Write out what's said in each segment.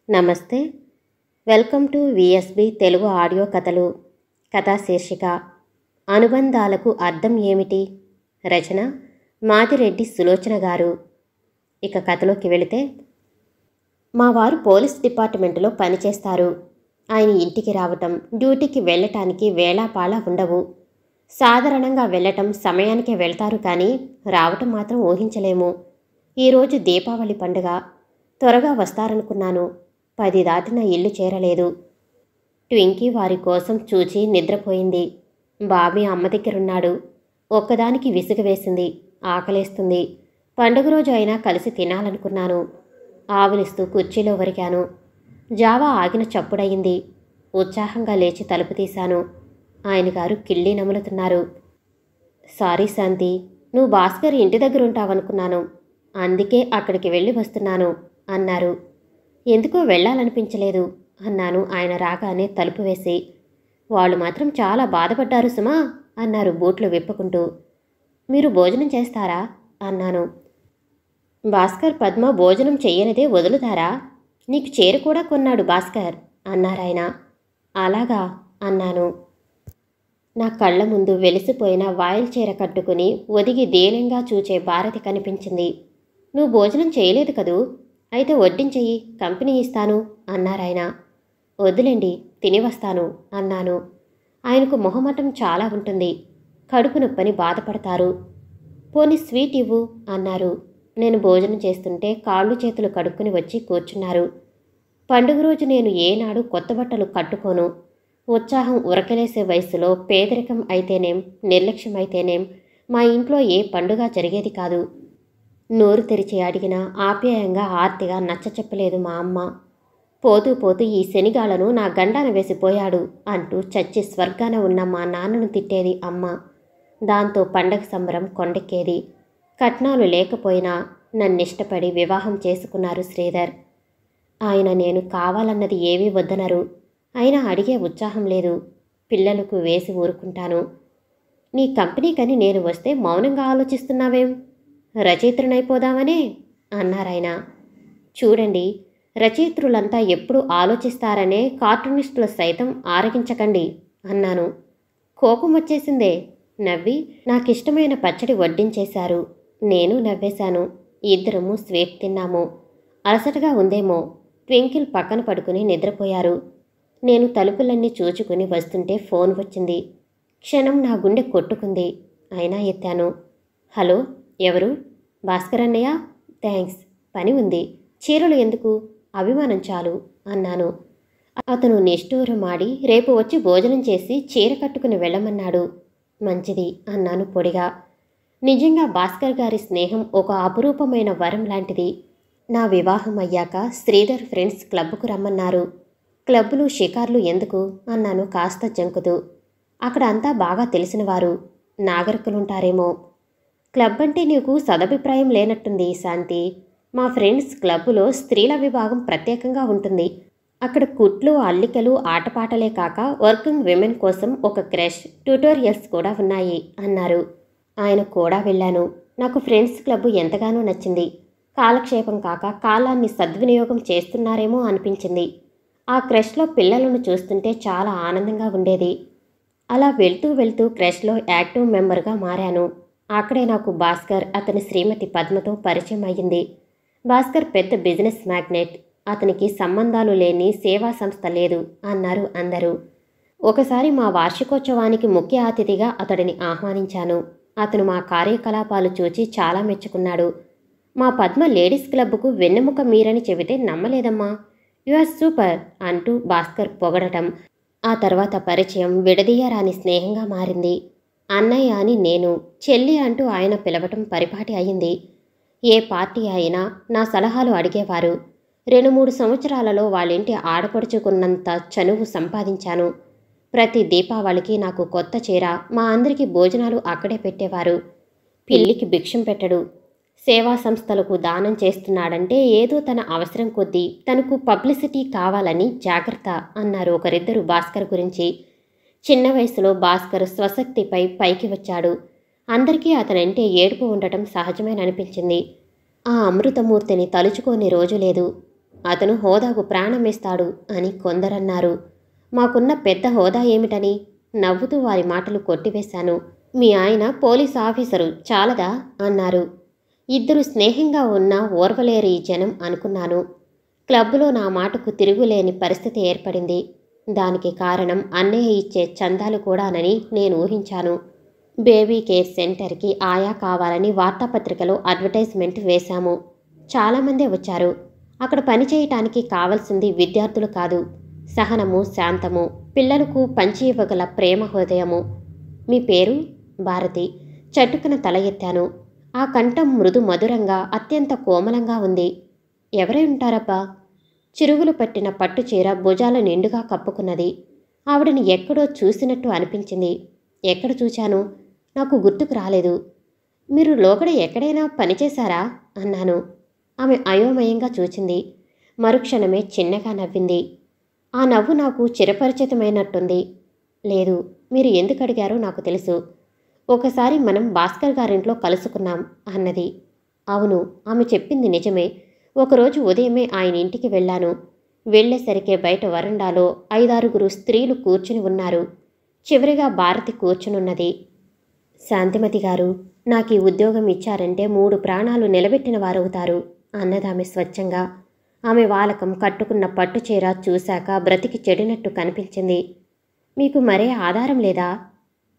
నమస్తే. Welcome to VSB Telugu audio కథలు. కథా శీర్షిక అనుబంధాలకు అర్థం ఏమిటి? రచన మాదిరెడ్డి సులోచన గారు. ఇక కథలోకి వెళితే, మా వారు పోలీస్ డిపార్ట్మెంటులో పనిచేస్తారు. ఆయన ఇంటికి రావటం, డ్యూటీకి వెళ్ళటానికి వేళాపాళా ఉండవు. సాధారణంగా వెళ్ళటం సమయానికే వెళ్తారు, కానీ రావటం మాత్రం ఊహించలేము. ఈరోజు దీపావళి పండుగ. త్వరగా వస్తారనుకున్నాను. 10 దాటిన ఇల్లు చేరలేదు. ట్వింకీ వారి కోసం చూచి నిద్రపోయింది. బాబీ అమ్మ దగ్గరున్నాడు. ఒక్కదానికి విసుగు వేసింది. ఆకలేస్తుంది. పండుగ రోజు అయినా కలిసి తినాలనుకున్నాను. ఆవులిస్తూ కుర్చీలో ఒరిగాను. జావా ఆగిన చప్పుడయింది. ఉత్సాహంగా లేచి తలుపు తీశాను. ఆయన గారు కిళ్ళీ నములుతున్నారు. సారీ శాంతి, నువ్వు భాస్కర్ ఇంటి దగ్గరుంటావనుకున్నాను. అందుకే అక్కడికి వెళ్ళి వస్తున్నాను అన్నారు. ఎందుకో వెళ్ళాలనిపించలేదు అన్నాను ఆయన రాగానే తలుపు వేసి. వాళ్ళు మాత్రం చాలా బాధపడ్డారు సుమా అన్నారు బూట్లు విప్పుకుంటూ. మీరు భోజనం చేస్తారా అన్నాను. భాస్కర్ పద్మ భోజనం చెయ్యనిదే వదులుతారా? నీకు చీర కూడా కొన్నాడు భాస్కర్ అన్నారాయన. అలాగా అన్నాను. నా కళ్ళ ముందు వెలిసిపోయిన వాయిల్ చీర కట్టుకుని ఒదిగి దీనంగా చూచే భారతి కనిపించింది. నువ్వు భోజనం చేయలేదు కదూ? అయితే వడ్డించెయ్యి, కంపెనీ ఇస్తాను అన్నారాయన. వద్దులేండి, తిని వస్తాను అన్నాను. ఆయనకు మొహమాటం చాలా ఉంటుంది. కడుపు నొప్పని బాధపడతారు. పోనీ స్వీట్ ఇవ్వు అన్నారు. నేను భోజనం చేస్తుంటే కాళ్ళు చేతులు కడుక్కుని వచ్చి కూర్చున్నారు. పండుగ రోజు నేను ఏనాడు కొత్త బట్టలు కట్టుకోను. ఉత్సాహం ఉరకలేసే వయసులో పేదరికం అయితేనేం, నిర్లక్ష్యం అయితేనేం మా ఇంట్లో ఏ పండుగ జరిగేది కాదు. నోరు తెరిచి అడిగినా ఆప్యాయంగా ఆర్తిగా నచ్చచెప్పలేదు మా అమ్మ. పోతూ పోతూ ఈ శనిగాళ్లను నా గండాన వేసిపోయాడు అంటూ చచ్చి స్వర్గాన ఉన్న మా నాన్నను తిట్టేది అమ్మ. దాంతో పండగ సంబరం కొండెక్కేది. కట్నాలు లేకపోయినా నన్నిష్టపడి వివాహం చేసుకున్నారు శ్రీధర్. ఆయన నేను కావాలన్నది ఏమీ వద్దనరు. అయినా అడిగే ఉత్సాహం లేదు. పిల్లలకు వేసి ఊరుకుంటాను. నీ కంపెనీకని నేను వస్తే మౌనంగా ఆలోచిస్తున్నావేం? రచయిత్రునైపోదామనే అన్నారాయన. చూడండి, రచయిత్రులంతా ఎప్పుడు ఆలోచిస్తారనే కార్టూనిస్టులు సైతం ఆరగించకండి అన్నాను. కోపం వచ్చేసిందే. నవ్వి నాకిష్టమైన పచ్చడి వడ్డించేశారు. నేను నవ్వేశాను. ఇద్దరము స్వీట్ తిన్నాము. అలసటగా ఉందేమో. ట్వింకిల్ పక్కన పడుకుని నిద్రపోయారు. నేను తలుపులన్నీ చూచుకుని వస్తుంటే ఫోన్ వచ్చింది. క్షణం నా గుండె కొట్టుకుంది. అయినా ఎత్తాను. హలో, ఎవరు? భాస్కర్ అన్నయ్య? థ్యాంక్స్, పని ఉంది. చీరలు ఎందుకు? అభిమానం చాలు అన్నాను. అతను నిష్ఠూరమాడి రేపు వచ్చి భోజనం చేసి చీర కట్టుకుని వెళ్ళమన్నాడు. మంచిది అన్నాను పొడిగా. నిజంగా భాస్కర్ గారి స్నేహం ఒక అపురూపమైన వరం లాంటిది. నా వివాహం అయ్యాక శ్రీధర్ ఫ్రెండ్స్ క్లబ్కు రమ్మన్నారు. క్లబ్బులు షికార్లు ఎందుకు అన్నాను కాస్త జంకుతూ. అక్కడ అంతా బాగా తెలిసినవారు, నాగరికులుంటారేమో. క్లబ్ అంటే నీకు సదభిప్రాయం లేనట్టుంది శాంతి. మా ఫ్రెండ్స్ క్లబ్బులో స్త్రీల విభాగం ప్రత్యేకంగా ఉంటుంది. అక్కడ కుట్లు, అల్లికలు, ఆటపాటలే కాక వర్కింగ్ విమెన్ కోసం ఒక క్రష్, ట్యూటోరియల్స్ కూడా ఉన్నాయి అన్నారు. ఆయన కూడా వెళ్ళాను. నాకు ఫ్రెండ్స్ క్లబ్ ఎంతగానో నచ్చింది. కాలక్షేపం కాక కాలాన్ని సద్వినియోగం చేస్తున్నారేమో అనిపించింది. ఆ క్రష్లో పిల్లలను చూస్తుంటే చాలా ఆనందంగా ఉండేది. అలా వెళ్తూ వెళ్తూ క్రష్లో యాక్టివ్ మెంబర్గా మారాను. అక్కడే నాకు భాస్కర్, అతని శ్రీమతి పద్మతో పరిచయం అయ్యింది. భాస్కర్ పెద్ద బిజినెస్ మ్యాగ్నెట్. అతనికి సంబంధాలు లేని సేవా సంస్థ లేదు అన్నారు అందరూ. ఒకసారి మా వార్షికోత్సవానికి ముఖ్య అతిథిగా అతడిని ఆహ్వానించాను. అతను మా కార్యకలాపాలు చూచి చాలా మెచ్చుకున్నాడు. మా పద్మ లేడీస్ క్లబ్కు వెన్నెముక మీరని చెబితే నమ్మలేదమ్మా. యు ఆర్ సూపర్ అంటూ భాస్కర్ పొగడటం. ఆ తర్వాత పరిచయం విడదీయరాని స్నేహంగా మారింది. అన్నయ్య అని నేను, చెల్లి అంటూ ఆయన పిలవటం పరిపాటి అయింది. ఏ పార్టీ అయినా నా సలహాలు అడిగేవారు. 2-3 సంవత్సరాలలో వాళ్ళింటి ఆడపడుచుకున్నంత చనువు సంపాదించాను. ప్రతి దీపావళికి నాకు కొత్త చీర, మా అందరికీ భోజనాలు అక్కడే పెట్టేవారు. పిల్లికి భిక్షం పెట్టడు. సేవా సంస్థలకు దానం చేస్తున్నాడంటే ఏదో తన అవసరం కొద్దీ, తనకు పబ్లిసిటీ కావాలని జాగ్రత్త అన్నారు ఒకరిద్దరు భాస్కర్ గురించి. చిన్న వయసులో భాస్కర్ స్వశక్తిపై పైకి వచ్చాడు. అందరికీ అతనంటే ఏడుపు ఉండటం సహజమేననిపించింది. ఆ అమృతమూర్తిని తలుచుకోని రోజు లేదు. అతను హోదాకు ప్రాణమిస్తాడు అని కొందరన్నారు. మాకున్న పెద్ద హోదా ఏమిటని నవ్వుతూ వారి మాటలు కొట్టివేశాను. మీ ఆయన పోలీస్ ఆఫీసరు చాలదా అన్నారు. ఇద్దరు స్నేహంగా ఉన్న ఓర్వలేరు ఈ జనం అనుకున్నాను. క్లబ్లో నా మాటకు తిరుగులేని పరిస్థితి ఏర్పడింది. దానికి కారణం అన్నయ్య ఇచ్చే చందాలు కూడానని నేను ఊహించాను. బేబీ కేర్ సెంటర్కి ఆయా కావాలని వార్తాపత్రికలో అడ్వర్టైజ్మెంట్ వేశాము. చాలామందే వచ్చారు. అక్కడ పనిచేయటానికి కావలసింది విద్యార్థులు కాదు, సహనము, శాంతము, పిల్లలకు పంచి ఇవ్వగల ప్రేమ హృదయము. మీ పేరు? భారతి. చటుకున తల ఎత్తాను. ఆ కంఠం మృదు మధురంగా అత్యంత కోమలంగా ఉంది. ఎవరై ఉంటారబ్బా? చిరుగులు పట్టిన పట్టుచీర భుజాల నిండుగా కప్పుకున్నది. ఆవిడని ఎక్కడో చూసినట్టు అనిపించింది. ఎక్కడ చూశాను? నాకు గుర్తుకు రాలేదు. మీరు లోగడ ఎక్కడైనా పనిచేశారా అన్నాను. ఆమె అయోమయంగా చూచింది. మరుక్షణమే చిన్నగా నవ్వింది. ఆ నవ్వు నాకు చిరపరిచితమైనట్టుంది. లేదు, మీరు ఎందుకు అడిగారో నాకు తెలుసు. ఒకసారి మనం భాస్కర్ గారింట్లో కలుసుకున్నాం అన్నది. అవును, ఆమె చెప్పింది నిజమే. ఒకరోజు ఉదయమే ఆయన ఇంటికి వెళ్ళాను. వెళ్లేసరికే బయట వరండాలో 5-6 స్త్రీలు కూర్చుని ఉన్నారు. చివరిగా భారతి కూర్చునున్నది. శాంతిమతి గారు, నాకు ఈ ఉద్యోగం ఇచ్చారంటే 3 ప్రాణాలు నిలబెట్టిన వారవుతారు అన్నదామె స్వచ్ఛంగా. ఆమె వాలకం, కట్టుకున్న పట్టుచీర చూశాక బ్రతికి చెడినట్టు కనిపించింది. మీకు మరే ఆధారం లేదా?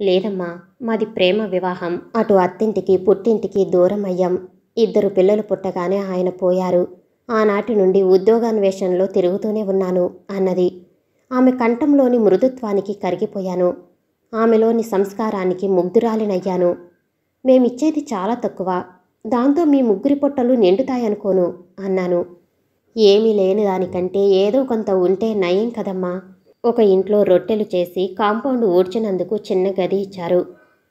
లేదమ్మా, మాది ప్రేమ వివాహం. అటు అత్తింటికి పుట్టింటికి దూరం అయ్యాం. 2 పిల్లలు పుట్టగానే ఆయన పోయారు. ఆనాటి నుండి ఉద్యోగాన్వేషణలో తిరుగుతూనే ఉన్నాను అన్నది. ఆమె కంఠంలోని మృదుత్వానికి కరిగిపోయాను. ఆమెలోని సంస్కారానికి ముగ్ధురాలినయ్యాను. మేమిచ్చేది చాలా తక్కువ, దాంతో మీ 3 పొట్టలు నిండుతాయనుకోను అన్నాను. ఏమీ లేని దానికంటే ఏదో కొంత ఉంటే నయం కదమ్మా. ఒక ఇంట్లో రొట్టెలు చేసి కాంపౌండ్ ఊడ్చినందుకు చిన్న గది ఇచ్చారు.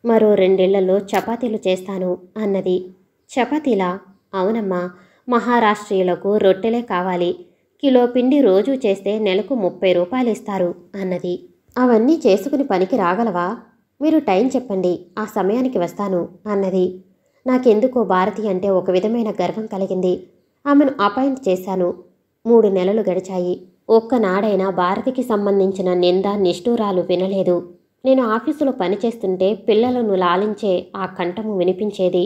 మరో 2 ఏళ్లలో చపాతీలు చేస్తాను అన్నది. చపాతీలా? అవునమ్మా, మహారాష్ట్రీయులకు రొట్టెలే కావాలి. కిలో పిండి రోజూ చేస్తే నెలకు 30 రూపాయలు ఇస్తారు అన్నది. అవన్నీ చేసుకుని పనికి రాగలవా? మీరు టైం చెప్పండి, ఆ సమయానికి వస్తాను అన్నది. నాకెందుకో భారతి అంటే ఒక విధమైన గర్వం కలిగింది. ఆమెను అపాయింట్ చేశాను. 3 నెలలు గడిచాయి. ఒక్కనాడైనా భారతికి సంబంధించిన నింద నిష్ఠూరాలు వినలేదు. నేను ఆఫీసులో పనిచేస్తుంటే పిల్లలను లాలించే ఆ కంఠము వినిపించేది.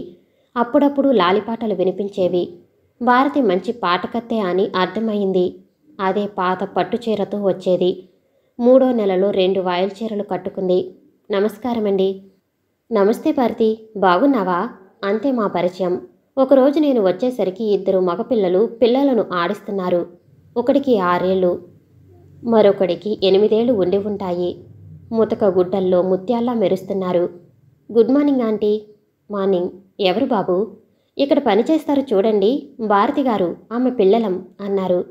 అప్పుడప్పుడు లాలిపాటలు వినిపించేవి. భారతి మంచి పాటకత్తే అని అర్థమైంది. అదే పాత పట్టుచీరతో వచ్చేది. 3వ నెలలో 2 వాయిల్ చీరలు కట్టుకుంది. నమస్కారమండి. నమస్తే భారతి, బాగున్నావా? అంతే మా పరిచయం. ఒకరోజు నేను వచ్చేసరికి 2 మగపిల్లలు పిల్లలను ఆడిస్తున్నారు. ఒకడికి 6 ఏళ్ళు, మరొకడికి 8 ఏళ్ళు ఉండి ఉంటాయి. ముతక గుడ్డల్లో ముత్యాల్లా మెరుస్తున్నారు. Good morning aunty. మార్నింగ్. ఎవరు బాబు? ఇక్కడ పనిచేస్తారు చూడండి, భారతి గారు, ఆమె పిల్లలం అన్నారు.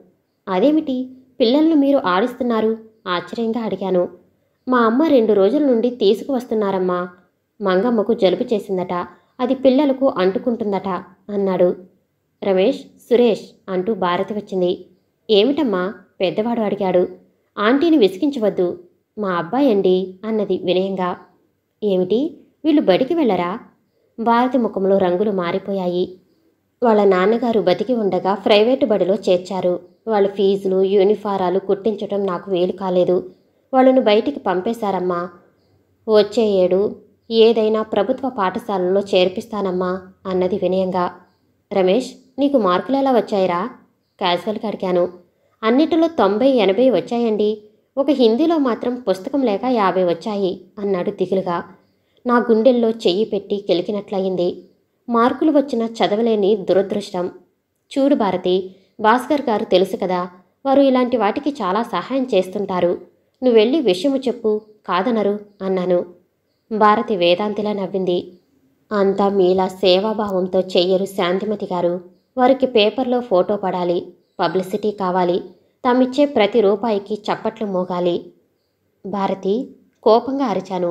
అదేమిటి, పిల్లలను మీరు ఆడిస్తున్నారు? ఆశ్చర్యంగా అడిగాను. మా అమ్మ 2 రోజుల నుండి తీసుకువస్తున్నారమ్మా. మంగమ్మకు జలుబు చేసిందట, అది పిల్లలకు అంటుకుంటుందట అన్నాడు. రమేష్, సురేష్ అంటూ భారతి వచ్చింది. ఏమిటమ్మా? పెద్దవాడు అడిగాడు. ఆంటీని విసిగించవద్దు, మా అబ్బాయి అండి అన్నది వినయంగా. ఏమిటి, వీళ్ళు బడికి వెళ్ళరా? భారతి ముఖంలో రంగులు మారిపోయాయి. వాళ్ళ నాన్నగారు బతికి ఉండగా ప్రైవేటు బడిలో చేర్చారు. వాళ్ళ ఫీజులు, యూనిఫారాలు కుట్టించడం నాకు వీలు కాలేదు. వాళ్ళను బయటికి పంపేశారమ్మా. వచ్చే ఏడు ఏదైనా ప్రభుత్వ పాఠశాలలో చేర్పిస్తానమ్మా అన్నది వినయంగా. రమేష్, నీకు మార్కులు ఎలా వచ్చాయిరా? క్యాజువల్గా అడిగాను. అన్నిటిలో 90-80 వచ్చాయండి. ఒక హిందీలో మాత్రం పుస్తకం లేక 50 వచ్చాయి అన్నాడు దిగులుగా. నా గుండెల్లో చెయ్యి పెట్టి కెలికినట్లయింది. మార్కులు వచ్చినా చదవలేని దురదృష్టం. చూడు భారతి, భాస్కర్ గారు తెలుసు కదా, వారు ఇలాంటి వాటికి చాలా సహాయం చేస్తుంటారు. నువ్వెళ్ళి విషయము చెప్పు, కాదనరు అన్నాను. భారతి వేదాంతిలా నవ్వింది. అంతా మీలా సేవాభావంతో చెయ్యరు శాంతిమతి గారు. వారికి పేపర్లో ఫోటో పడాలి, పబ్లిసిటీ కావాలి, తమిచ్చే ప్రతి రూపాయికి చప్పట్లు మోగాలి. భారతి, కోపంగా అరిచాను.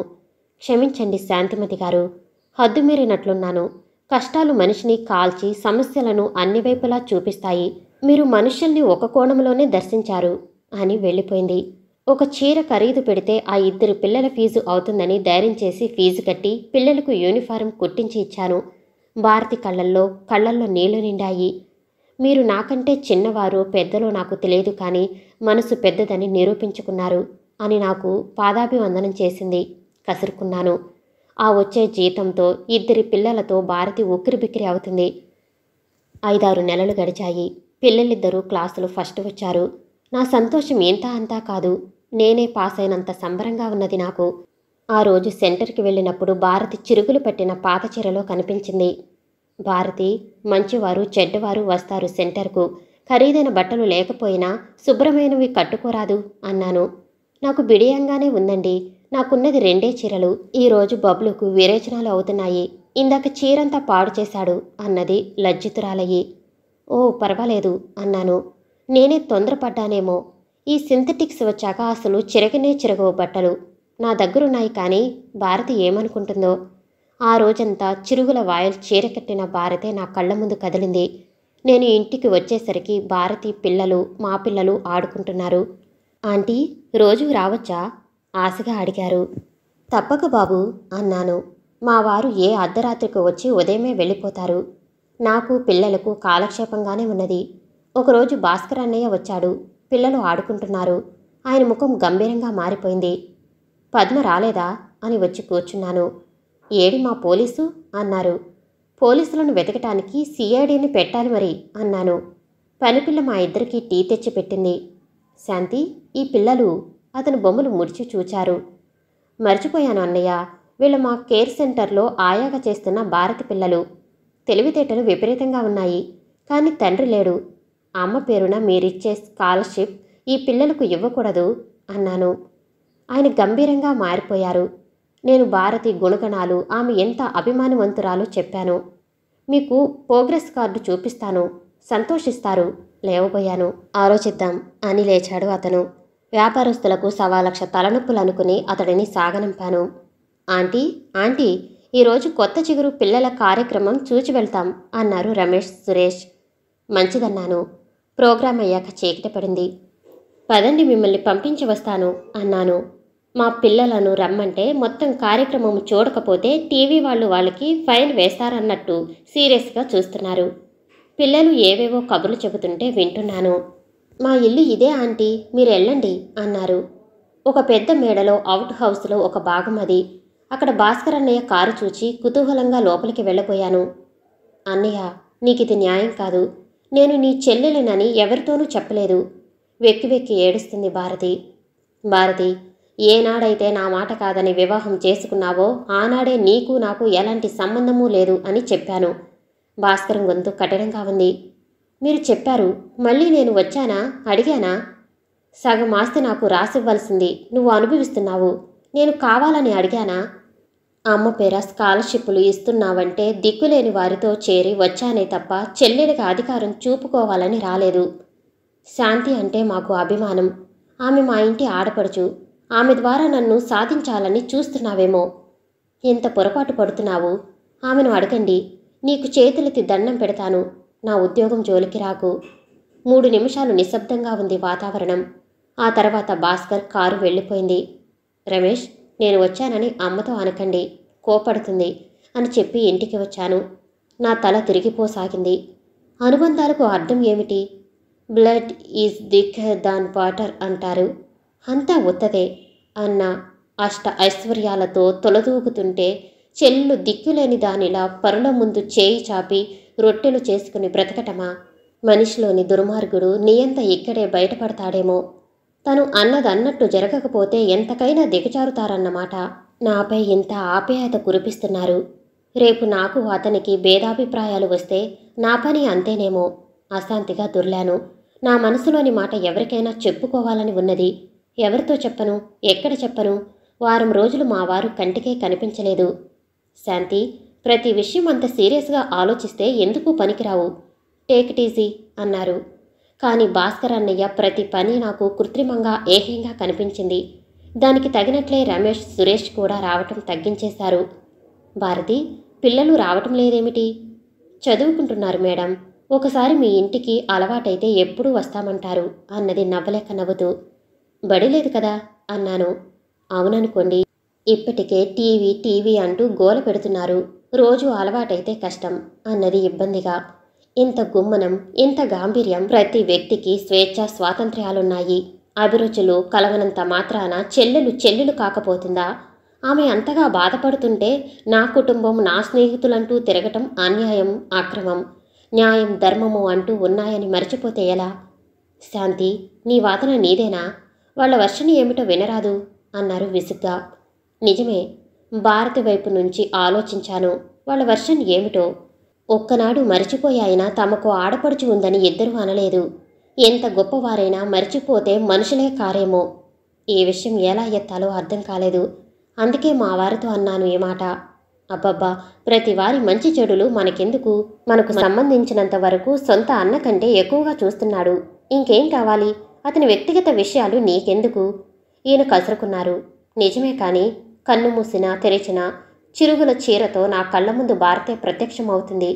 క్షమించండి శాంతిమతి గారు, హద్దుమీరినట్లున్నాను. కష్టాలు మనిషిని కాల్చి సమస్యలను అన్ని వైపులా చూపిస్తాయి. మీరు మనుషుల్ని ఒక కోణంలోనే దర్శించారు అని వెళ్ళిపోయింది. ఒక చీర ఖరీదు పెడితే ఆ 2 పిల్లల ఫీజు అవుతుందని ధైర్యం చేసి ఫీజు కట్టి పిల్లలకు యూనిఫారం కుట్టించి ఇచ్చాను. భారతి కళ్ళల్లో నీళ్లు నిండాయి. మీరు నాకంటే చిన్నవారో పెద్దలో నాకు తెలియదు, కానీ మనసు పెద్దదని నిరూపించుకున్నారు అని నాకు పాదాభివందనం చేసింది. కసురుకున్నాను. ఆ వచ్చే జీతంతో 2 పిల్లలతో భారతి ఉక్కిరిబిక్కిరి అవుతుంది. 5-6 నెలలు గడిచాయి. పిల్లలిద్దరూ క్లాసులో ఫస్ట్ వచ్చారు. నా సంతోషం ఇంత అంతా కాదు. నేనే పాస్ అయినంత సంబరంగా ఉన్నది నాకు. ఆ రోజు సెంటర్కి వెళ్ళినప్పుడు భారతి చిరుగులు పట్టిన పాత చీరలో కనిపించింది. భారతి, మంచివారు చెడ్డవారు వస్తారు సెంటర్కు. ఖరీదైన బట్టలు లేకపోయినా శుభ్రమైనవి కట్టుకోరాదు అన్నాను. నాకు బిడియంగానే ఉందండి. నాకున్నది 2 చీరలు. ఈరోజు బబ్లుకు విరేచనాలు అవుతున్నాయి. ఇందాక చీరంతా పాడు చేశాడు అన్నది లజ్జితురాలయ్యి. ఓ పర్వాలేదు అన్నాను. నేనే తొందరపడ్డానేమో. ఈ సింథటిక్స్ వచ్చాక అసలు చిరగనే చిరగవు బట్టలు. నా దగ్గరున్నాయి, కానీ భారతి ఏమనుకుంటుందో. ఆ రోజంతా చిరుగుల వాయిల్ చీర కట్టిన భారతే నా కళ్ళ ముందు కదిలింది. నేను ఇంటికి వచ్చేసరికి భారతి పిల్లలు, మా పిల్లలు ఆడుకుంటున్నారు. ఆంటీ, రోజు రావచ్చా ఆశగా అడిగారు. తప్పక బాబు అన్నాను. మా వారు ఏ అర్ధరాత్రికి వచ్చి ఉదయమే వెళ్ళిపోతారు. నాకు పిల్లలకు కాలక్షేపంగానే ఉన్నది. ఒకరోజు భాస్కర్ అన్నయ్య వచ్చాడు. పిల్లలు ఆడుకుంటున్నారు. ఆయన ముఖం గంభీరంగా మారిపోయింది. పద్మ రాలేదా అని వచ్చి కూర్చున్నాను. ఏడి మా పోలీసు అన్నారు. పోలీసులను వెతకటానికి సిఐడిని పెట్టాలి మరి అన్నాను. పనిపిల్ల మా ఇద్దరికీ టీ తెచ్చి పెట్టింది. శాంతి, ఈ పిల్లలు అతని బొమ్మలు ముడిచి చూచారు. మర్చిపోయాను అన్నయ్య, వీళ్ళ మా కేర్ సెంటర్లో ఆయాగా చేస్తున్న భారతి పిల్లలు. తెలివితేటలు విపరీతంగా ఉన్నాయి, కానీ తండ్రి లేడు. అమ్మ పేరున మీరిచ్చే స్కాలర్షిప్ ఈ పిల్లలకు ఇవ్వకూడదు అన్నాను. ఆయన గంభీరంగా మారిపోయారు. నేను భారతి గుణగణాలు, ఆమె ఎంత అభిమానవంతురాలో చెప్పాను. మీకు ప్రోగ్రెస్ కార్డు చూపిస్తాను, సంతోషిస్తారు. లేవబోయాను. ఆలోచిద్దాం అని లేచాడు అతను. వ్యాపారస్తులకు 1,00,000 తలనొప్పులు అనుకుని అతడిని సాగనంపాను. ఆంటీ, ఆంటీ, ఈరోజు కొత్త చిగురు పిల్లల కార్యక్రమం చూచి వెళ్తాం అన్నారు రమేష్, సురేష్. మంచిదన్నాను. ప్రోగ్రాం అయ్యాక చీకటి పడింది. పదండి, మిమ్మల్ని పంపించి వస్తాను అన్నాను. మా పిల్లలను రమ్మంటే మొత్తం కార్యక్రమం చూడకపోతే టీవీ వాళ్ళకి ఫైన్ వేస్తారన్నట్టు సీరియస్గా చూస్తున్నారు. పిల్లలు ఏవేవో కబుర్లు చెబుతుంటే వింటున్నాను. మా ఇల్లు ఇదే ఆంటీ, మీరు వెళ్ళండి అన్నారు. ఒక పెద్ద మేడలో అవుట్ హౌస్లో ఒక భాగం అది. అక్కడ భాస్కర్ అన్నయ్య కారు చూచి కుతూహలంగా లోపలికి వెళ్ళబోయాను. అన్నయ్య, నీకిది న్యాయం కాదు. నేను నీ చెల్లెలనని ఎవరితోనూ చెప్పలేదు. వెక్కి వెక్కి ఏడుస్తుంది భారతి. భారతి, ఏనాడైతే నా మాట కాదని వివాహం చేసుకున్నావో ఆనాడే నీకు నాకు ఎలాంటి సంబంధమూ లేదు అని చెప్పాను. భాస్కరం గొంతు కఠినంగా ఉంది. మీరు చెప్పారు, మళ్ళీ నేను వచ్చానా, అడిగానా? సగం ఆస్తి నాకు రాసివ్వాల్సింది నువ్వు అనుభవిస్తున్నావు. నేను కావాలని అడిగానా? అమ్మ పేర స్కాలర్షిప్లు ఇస్తున్నావంటే దిక్కులేని వారితో చేరి వచ్చానే తప్ప చెల్లెలికి అధికారం చూపుకోవాలని రాలేదు. శాంతి అంటే మాకు అభిమానం. ఆమె మా ఇంటి ఆడపడుచు. ఆమె ద్వారా నన్ను సాధించాలని చూస్తున్నావేమో. ఎంత పొరపాటు పడుతున్నావు. ఆమెను అడగండి. నీకు చేతులెత్తి దండం పెడతాను. నా ఉద్యోగం జోలికి రాకు. 3 నిమిషాలు నిశ్శబ్దంగా ఉంది వాతావరణం. ఆ తర్వాత భాస్కర్ కారు వెళ్ళిపోయింది. రమేష్, నేను వచ్చానని అమ్మతో అనకండి, కోపడుతుంది అని చెప్పి ఇంటికి వచ్చాను. నా తల తిరిగిపోసాగింది. అనుబంధాలకు అర్థం ఏమిటి? Blood is thicker than water అంటారు. అంతా ఉత్తదే అన్న అష్ట ఐశ్వర్యాలతో తొలదూగుతుంటే చెల్లు దిక్కులేని దానిలా పరుల ముందు చేయి చాపి రొట్టెలు చేసుకుని బ్రతకటమా? మనిషిలోని దుర్మార్గుడు నియంత ఇక్కడే బయటపడతాడేమో. తను అన్నదన్నట్టు జరగకపోతే ఎంతకైనా దిగజారుతారన్నమాట. నాపై ఇంత ఆప్యాయత కురిపిస్తున్నారు. రేపు నాకు అతనికి భేదాభిప్రాయాలు వస్తే నా పని అంతేనేమో. అశాంతిగా దొర్లాను. నా మనసులోని మాట ఎవరికైనా చెప్పుకోవాలని ఉన్నది. ఎవరితో చెప్పను, ఎక్కడ చెప్పను? వారం రోజులు మా వారు కంటికే కనిపించలేదు. శాంతి, ప్రతి విషయం అంత సీరియస్గా ఆలోచిస్తే ఎందుకు పనికిరావు. టేక్ ఇట్ ఈజీ అన్నారు. కానీ భాస్కర్ అన్నయ్య ప్రతి పని నాకు కృత్రిమంగా ఏహ్యంగా కనిపించింది. దానికి తగినట్లే రమేష్, సురేష్ కూడా రావటం తగ్గించేశారు. భారతి, పిల్లలు రావటం లేదేమిటి? చదువుకుంటున్నారు మేడం. ఒకసారి మీ ఇంటికి అలవాటైతే ఎప్పుడూ వస్తామంటారు అన్నది నవ్వలేక నవ్వుతూ. బడి లేదు కదా అన్నాను. అవుననుకోండి. ఇప్పటికే టీవీ అంటూ గోల పెడుతున్నారు. రోజు అలవాటైతే కష్టం అన్నది ఇబ్బందిగా. ఇంత గుమ్మనం, ఇంత గాంభీర్యం. ప్రతి వ్యక్తికి స్వేచ్ఛ స్వాతంత్ర్యాలున్నాయి. అభిరుచులు కలవనంత మాత్రాన చెల్లెలు కాకపోతుందా? ఆమె అంతగా బాధపడుతుంటే నా కుటుంబం, నా స్నేహితులంటూ తిరగటం అన్యాయం, అక్రమం. న్యాయం, ధర్మము అంటూ ఉన్నాయని మర్చిపోతే ఎలా? శాంతి, నీ వాదన నీదేనా? వాళ్ళ వర్షని ఏమిటో వినరాదు అన్నారు విసుగ్గా. నిజమే, భారతి వైపు నుంచి ఆలోచించాను. వాళ్ళ వర్షన్ ఏమిటో. ఒక్కనాడు మరిచిపోయాయినా తమకు ఆడపడుచు ఉందని ఇద్దరూ అనలేదు. ఎంత గొప్పవారైనా మరిచిపోతే మనుషులే కారేమో. ఈ విషయం ఎలా ఎత్తాలో అర్థం కాలేదు. అందుకే మా వారితో అన్నాను ఈ మాట. అబ్బబ్బా, ప్రతి వారి మంచి చెడులు మనకెందుకు? మనకు సంబంధించినంత వరకు సొంత అన్న కంటే ఎక్కువగా చూస్తున్నాడు. ఇంకేం కావాలి? అతని వ్యక్తిగత విషయాలు నీకెందుకు? ఈయన కసురుకున్నారు. నిజమే కాని కన్ను మూసినా తెరిచినా చిరుగుల చీరతో నా కళ్ళ ముందు భారతే ప్రత్యక్షమవుతుంది.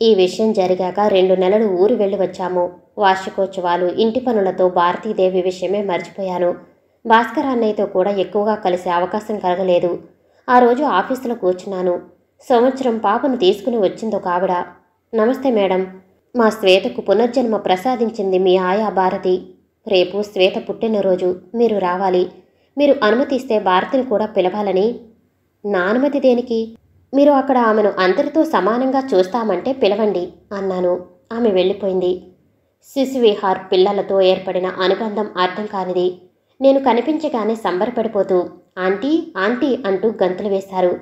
ఈ విషయం జరిగాక 2 నెలలు ఊరు వెళ్ళి వచ్చాము. వార్షికోత్సవాలు, ఇంటి పనులతో భారతీదేవి విషయమే మర్చిపోయాను. భాస్కర్ అన్నయ్యతో కూడా ఎక్కువగా కలిసే అవకాశం కలగలేదు. ఆ రోజు ఆఫీసులో కూర్చున్నాను. సంవత్సరం పాపను తీసుకుని వచ్చిందో ఆవిడ. నమస్తే మేడం, మా శ్వేతకు పునర్జన్మ ప్రసాదించింది మీ ఆయా భారతి. రేపు శ్వేత పుట్టినరోజు, మీరు రావాలి. మీరు అనుమతిస్తే భారతిని కూడా పిలవాలని. నా అనుమతి దేనికి? మీరు అక్కడ ఆమెను అందరితో సమానంగా చూస్తామంటే పిలవండి అన్నాను. ఆమె వెళ్ళిపోయింది. శిశువిహార్ పిల్లలతో ఏర్పడిన అనుబంధం అర్థం కానిది. నేను కనిపించగానే సంబరపడిపోతూ ఆంటీ ఆంటీ అంటూ గంతులు వేశారు.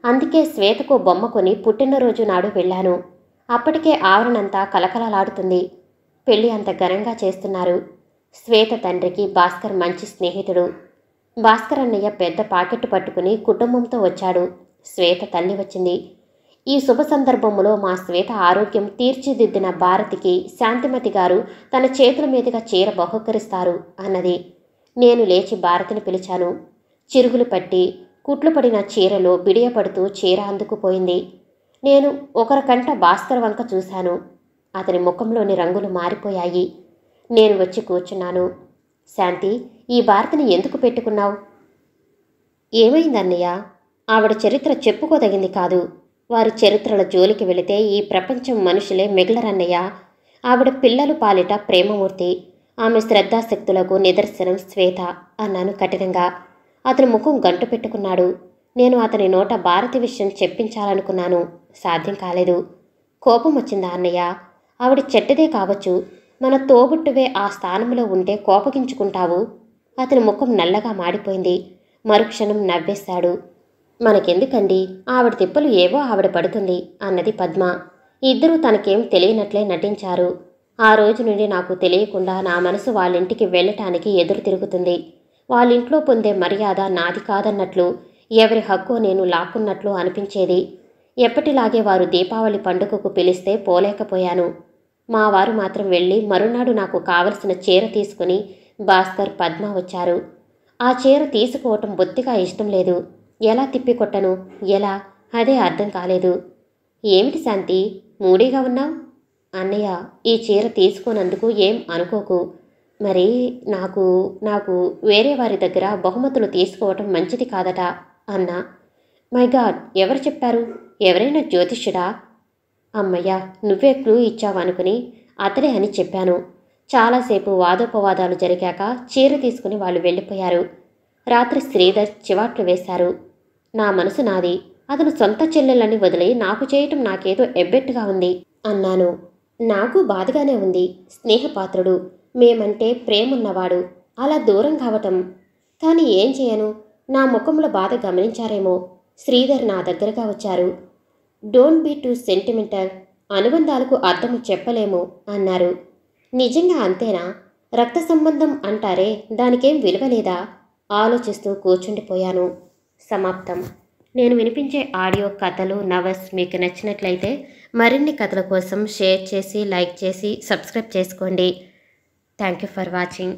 అందుకే శ్వేతకు బొమ్మ కొని పుట్టినరోజు నాడు వెళ్ళాను. అప్పటికే ఆవరణంతా కలకలలాడుతుంది. పెళ్లి అంత ఘనంగా చేస్తున్నారు. శ్వేత తండ్రికి భాస్కర్ మంచి స్నేహితుడు. భాస్కర్ అన్నయ్య పెద్ద పాకెట్టు పట్టుకుని కుటుంబంతో వచ్చాడు. శ్వేత తల్లి వచ్చింది. ఈ శుభ సందర్భంలో మా శ్వేత ఆరోగ్యం తీర్చిదిద్దిన భారతికి శాంతిమతి గారు తన చేతుల మీదుగా చీర బహుకరిస్తారు అన్నది. నేను లేచి భారతిని పిలిచాను. చిరుగులు పట్టి కుట్లు పడిన చీరలో బిడియపడుతూ చీర అందుకుపోయింది. నేను ఒకరికంట భాస్కర్ వంక చూశాను. అతని ముఖంలోని రంగులు మారిపోయాయి. నేను వచ్చి కూర్చున్నాను. శాంతి, ఈ భారతిని ఎందుకు పెట్టుకున్నావు? ఏమైందన్నయ్య? ఆవిడ చరిత్ర చెప్పుకోదగింది కాదు. వారి చరిత్రల జోలికి వెళితే ఈ ప్రపంచం మనుషులే మిగలరన్నయ్య. ఆవిడ పిల్లలు పాలిట ప్రేమమూర్తి. ఆమె శ్రద్ధాశక్తులకు నిదర్శనం శ్వేత అన్నాను కఠినంగా. అతని ముఖం గంటు పెట్టుకున్నాడు. నేను అతని నోట భారతి విషయం చెప్పించాలనుకున్నాను. సాధ్యం కాలేదు. కోపం వచ్చిందా అన్నయ్య? ఆవిడ చెడ్డదే కావచ్చు. మన తోబుట్టువే ఆ స్థానంలో ఉంటే కోపగించుకుంటావు. అతని ముఖం నల్లగా మాడిపోయింది. మరుక్షణం నవ్వేశాడు. మనకెందుకండి, ఆవిడ తిప్పలు ఏవో ఆవిడ పడుతుంది అన్నది పద్మ. ఇద్దరూ తనకేం తెలియనట్లే నటించారు. ఆ రోజు నుండి నాకు తెలియకుండా నా మనసు వాళ్ళింటికి వెళ్ళటానికి ఎదురు తిరుగుతుంది. వాళ్ళింట్లో పొందే మర్యాద నాది కాదన్నట్లు, ఎవరి హక్కు నేను లాక్కున్నట్లు అనిపించేది. ఎప్పటిలాగే వారు దీపావళి పండుగకు పిలిస్తే పోలేకపోయాను. మా వారు మాత్రం వెళ్ళి మరునాడు నాకు కావలసిన చీర తీసుకుని భాస్కర్, పద్మ వచ్చారు. ఆ చీర తీసుకోవటం బొత్తిగా ఇష్టం లేదు. ఎలా తిప్పికొట్టను? ఎలా? అదే అర్థం కాలేదు. ఏమిటి శాంతి, మూడీగా ఉన్నావు? అన్నయ్య, ఈ చీర తీసుకోనందుకు ఏం అనుకోకు. మరి నాకు వేరే వారి దగ్గర బహుమతులు తీసుకోవటం మంచిది కాదట అన్నా. మై గాడ్, ఎవరు చెప్పారు? ఎవరైనా జ్యోతిష్యుడా? అమ్మయ్య, నువ్వే క్లూ ఇచ్చావనుకుని అతడే అని చెప్పాను. చాలాసేపు వాదోపవాదాలు జరిగాక చీర తీసుకుని వాళ్ళు వెళ్ళిపోయారు. రాత్రి శ్రీధర్ చివాట్లు వేశారు. నా మనసు నాది. అతను సొంత చెల్లెళ్ళని వదిలి నాకు చేయటం నాకేదో ఎబ్బెట్టుగా ఉంది అన్నాను. నాకు బాధగానే ఉంది. స్నేహపాత్రుడు, మేమంటే ప్రేమున్నవాడు అలా దూరం కావటం. కానీ ఏం చేయను? నా ముఖంలో బాధ గమనించారేమో. శ్రీధర్ నా దగ్గరగా వచ్చారు. Don't be too sentimental. అనుబంధాలకు అర్థము చెప్పలేము అన్నారు. నిజంగా అంతేనా? రక్త సంబంధం అంటారే, దానికేం విలువలేదా? ఆలోచిస్తూ కూర్చుండిపోయాను. సమాప్తం. నేను వినిపించే ఆడియో కథలు, నవల్స్ మీకు నచ్చినట్లయితే మరిన్ని కథల కోసం షేర్ చేసి, లైక్ చేసి, సబ్స్క్రైబ్ చేసుకోండి. Thank you for watching.